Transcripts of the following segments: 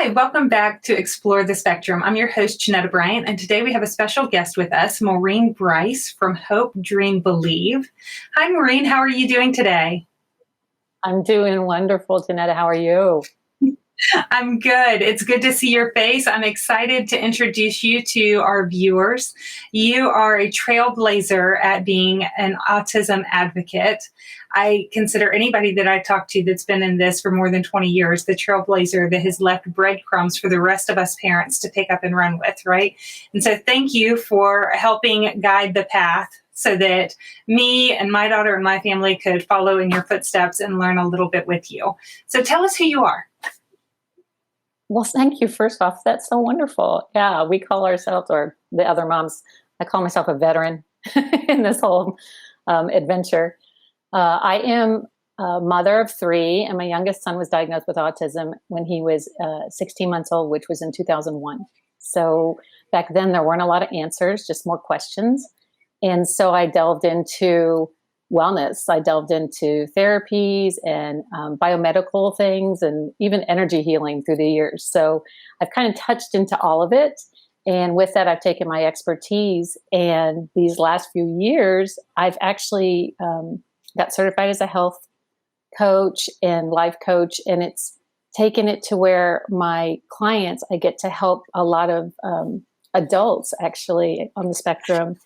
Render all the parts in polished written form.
Hi, welcome back to Explore the Spectrum. I'm your host, Janetta Bryant, and today we have a special guest with us, Maureen Brice from Hope, Dream, Believe. Hi, Maureen. How are you doing today? I'm doing wonderful, Janetta. How are you? I'm good. It's good to see your face. I'm excited to introduce you to our viewers. You are a trailblazer at being an autism advocate. I consider anybody that I talk to that's been in this for more than 20 years the trailblazer that has left breadcrumbs for the rest of us parents to pick up and run with, right? And so thank you for helping guide the path so that me and my daughter and my family could follow in your footsteps and learn a little bit with you. So tell us who you are. Well, thank you. First off, that's so wonderful. Yeah, we call ourselves, or the other moms, I call myself a veteran in this whole adventure. I am a mother of three, and my youngest son was diagnosed with autism when he was 16 months old, which was in 2001. So back then there weren't a lot of answers, just more questions. And so I delved into wellness. I delved into therapies and biomedical things and even energy healing through the years. So I've kind of touched into all of it. And with that, I've taken my expertise. And these last few years, I've actually got certified as a health coach and life coach. And it's taken it to where my clients, I get to help a lot of adults actually on the spectrum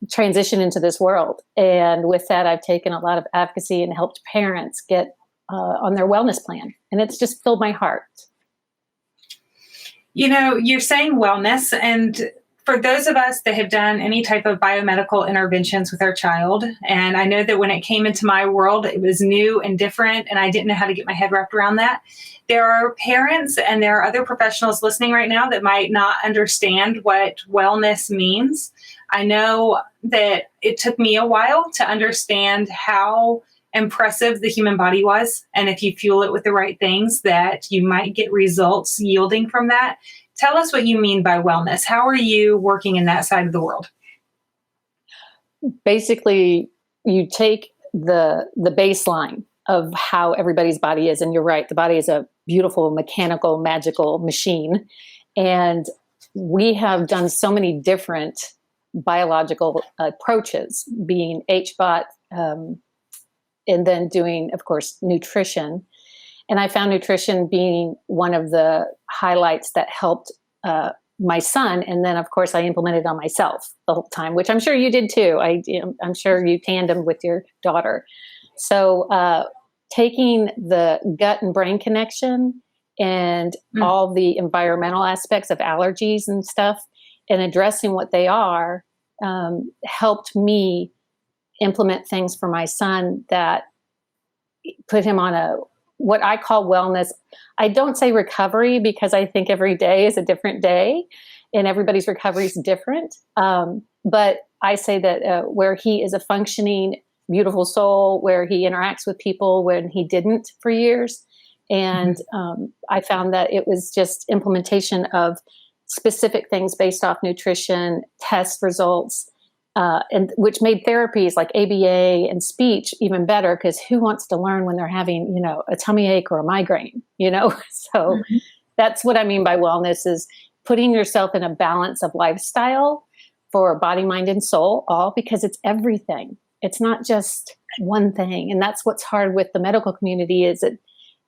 transition into this world. And with that, I've taken a lot of advocacy and helped parents get on their wellness plan. And it's just filled my heart. You know, you're saying wellness, and for those of us that have done any type of biomedical interventions with our child, and I know that when it came into my world, it was new and different, and I didn't know how to get my head wrapped around that. There are parents and there are other professionals listening right now that might not understand what wellness means. I know that it took me a while to understand how impressive the human body was. And if you fuel it with the right things, that you might get results yielding from that. Tell us what you mean by wellness. How are you working in that side of the world? Basically, you take the baseline of how everybody's body is. And you're right, the body is a beautiful, mechanical, magical machine. And we have done so many different biological approaches, being HBOT, and then doing, of course, nutrition. And I found nutrition being one of the highlights that helped my son. And then, of course, I implemented on myself the whole time, which I'm sure you did too. I'm sure you tandemed with your daughter. So taking the gut and brain connection and all the environmental aspects of allergies and stuff and addressing what they are helped me implement things for my son that put him on what I call wellness. I don't say recovery because I think every day is a different day and everybody's recovery is different. But I say that where he is a functioning, beautiful soul, where he interacts with people when he didn't for years. And I found that it was just implementation of specific things based off nutrition, test results, and which made therapies like ABA and speech even better, because who wants to learn when they're having, a tummy ache or a migraine, So that's what I mean by wellness, is putting yourself in a balance of lifestyle for body, mind, and soul, all because it's everything. It's not just one thing. And that's what's hard with the medical community, is that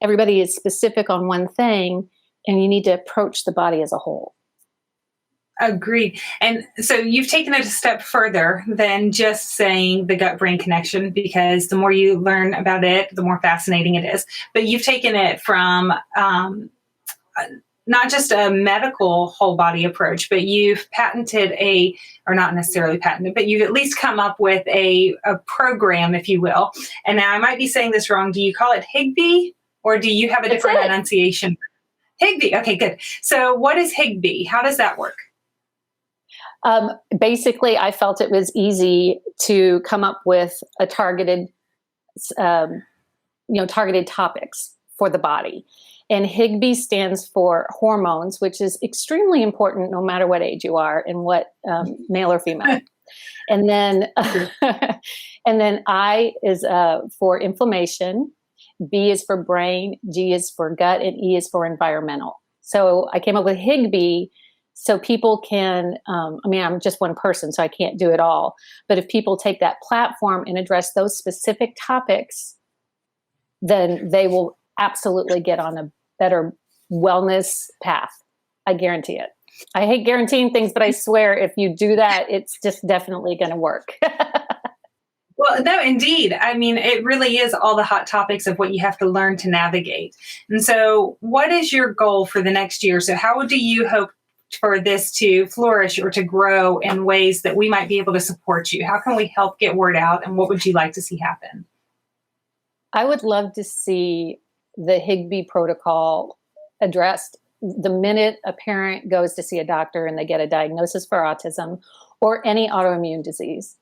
everybody is specific on one thing, and you need to approach the body as a whole. Agreed. And so you've taken it a step further than just saying the gut-brain connection, because the more you learn about it, the more fascinating it is. But you've taken it from not just a medical whole body approach, but you've patented or not necessarily patented, but you've at least come up with a program, if you will. And now I might be saying this wrong. Do you call it Higby, or do you have a different enunciation? Higby. Okay, good. So what is Higby? How does that work? Basically, I felt it was easy to come up with a targeted topics for the body. And Higby stands for hormones, which is extremely important no matter what age you are and what male or female. And then, I is for inflammation, B is for brain, G is for gut, and E is for environmental. So I came up with Higby so people can, I'm just one person, so I can't do it all. But if people take that platform and address those specific topics, then they will absolutely get on a better wellness path. I guarantee it. I hate guaranteeing things, but I swear if you do that, it's just definitely going to work. Well, no, indeed. I mean, it really is all the hot topics of what you have to learn to navigate. And so what is your goal for the next year? So how do you hope for this to flourish or to grow in ways that we might be able to support you? How can we help get word out? And what would you like to see happen? I would love to see the Higby protocol addressed the minute a parent goes to see a doctor and they get a diagnosis for autism or any autoimmune disease.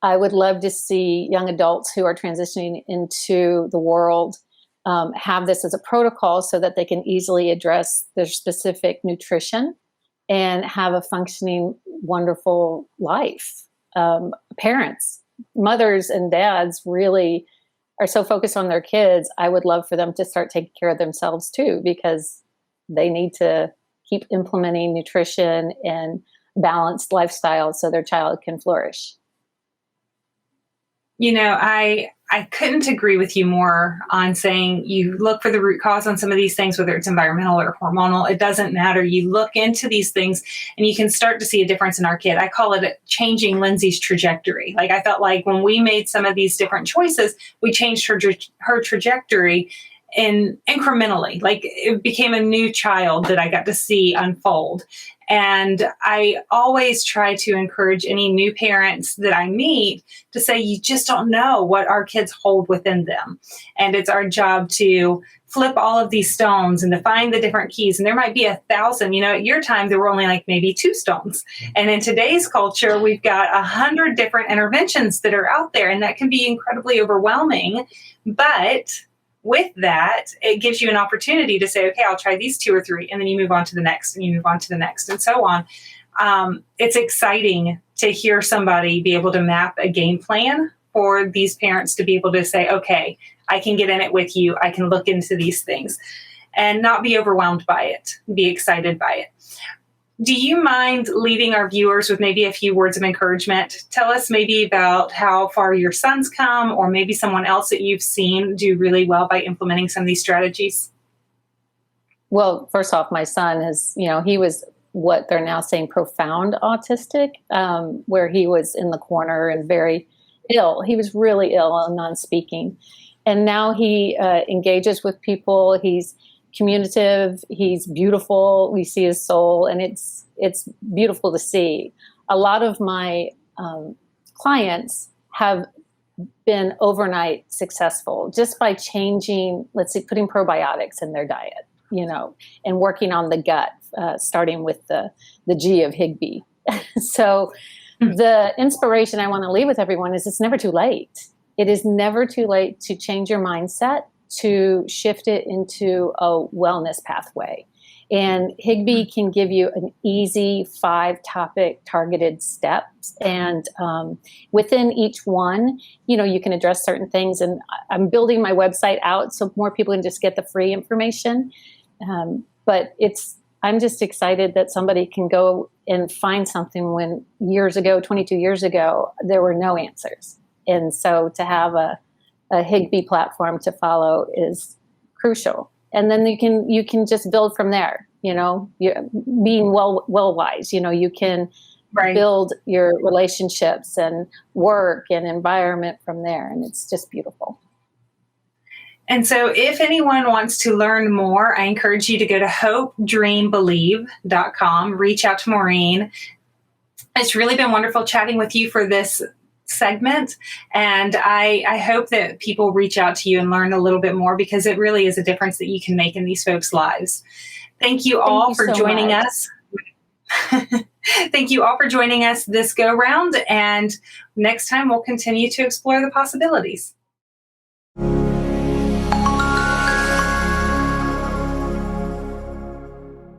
I would love to see young adults who are transitioning into the world have this as a protocol so that they can easily address their specific nutrition and have a functioning, wonderful life. Parents, mothers and dads really are so focused on their kids. I would love for them to start taking care of themselves too, because they need to keep implementing nutrition and balanced lifestyle so their child can flourish. You know, I couldn't agree with you more on saying you look for the root cause on some of these things, whether it's environmental or hormonal, it doesn't matter. You look into these things and you can start to see a difference in our kid. I call it changing Lindsay's trajectory. Like I felt like when we made some of these different choices, we changed her trajectory and incrementally, like it became a new child that I got to see unfold. And I always try to encourage any new parents that I meet to say, you just don't know what our kids hold within them. And it's our job to flip all of these stones and to find the different keys. And there might be 1,000, at your time, there were only like maybe 2 stones. And in today's culture, we've got 100 different interventions that are out there, and that can be incredibly overwhelming. But with that, it gives you an opportunity to say, okay, I'll try these 2 or 3, and then you move on to the next, and you move on to the next, and so on. It's exciting to hear somebody be able to map a game plan for these parents to be able to say, okay, I can get in it with you. I can look into these things and not be overwhelmed by it, be excited by it. Do you mind leaving our viewers with maybe a few words of encouragement? Tell us maybe about how far your son's come, or maybe someone else that you've seen do really well by implementing some of these strategies. Well, first off, my son is, he was what they're now saying profound autistic, where he was in the corner and very ill. He was really ill and non-speaking. And now he engages with people. He's communicative, he's beautiful, we see his soul, and it's beautiful to see. A lot of my clients have been overnight successful just by changing, let's say, putting probiotics in their diet, and working on the gut, starting with the G of Higby. So the inspiration I want to leave with everyone is it's never too late. It is never too late to change your mindset, to shift it into a wellness pathway. And Higby can give you an easy 5-topic targeted steps. And within each one, you can address certain things. And I'm building my website out so more people can just get the free information. But I'm just excited that somebody can go and find something when 22 years ago, there were no answers. And so to have a Higby platform to follow is crucial. And then you can just build from there, being well wise, you can build your relationships and work and environment from there. And it's just beautiful. And so if anyone wants to learn more, I encourage you to go to hopedreambelieve.com, reach out to Maureen. It's really been wonderful chatting with you for this segment. And I hope that people reach out to you and learn a little bit more, because it really is a difference that you can make in these folks' lives. Thank you all for joining us. Thank you all for joining us this go round. And next time we'll continue to explore the possibilities.